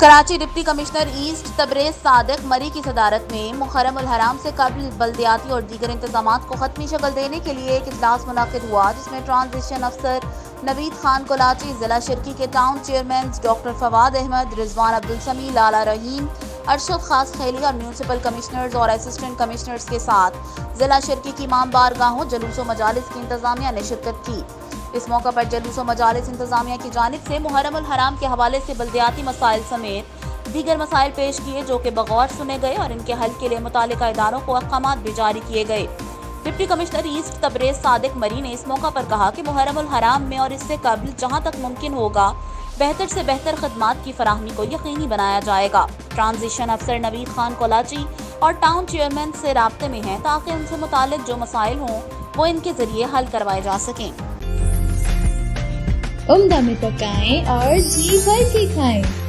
Karachi deputy commissioner east Tabrez Sadiq Marri की सदारत में मुहर्रम उल हराम से कबल बल्दियाती और दीगर इंतजामात को खत्मी शक्ल देने के लिए एक इजलास मुनक्किद हुआ, जिसमें ट्रांजिशन अफसर नवीद खान कोलाची, जिला शिरकी के town chairman doctor Fawad Ahmed, Rizwan Abdul Sami, Lala Rahim, Arshad Khaskheli और म्यूनसिपल कमिश्नर्स और असिस्टेंट कमिश्नर्स के साथ जिला शिरकी की इमाम बारगाहों जुलूस व मजालिस की इंतजामिया ने शिरकत की। इस मौका पर जुलूस व मजालिस इंतजामिया की जानिब से मुहर्रम उल हराम के हवाले से बल्दियाती मसाइल समेत दीगर मसाइल पेश किए, जो कि बगौर सुने गए और इनके हल के लिए मुतालिका इदारों को अहकामात भी जारी किए गए। Deputy commissioner east Tabrez Sadiq Marri ने इस मौका पर कहा कि मुहर्रम उल हराम में और इससे कबल जहां तक मुमकिन होगा बेहतर से बेहतर खदमात की फराहमी को यकीनी बनाया जाएगा। ट्रांजिशन अफसर नवीद खान कोलाची और टाउन चेयरमैन से राब्ते में हैं ताकि उनसे मुतालिक जो मसाइल हों वो इनके जरिए हल करवाए जा सकें। उम्दा में पकाएं और जी भर के खाएं।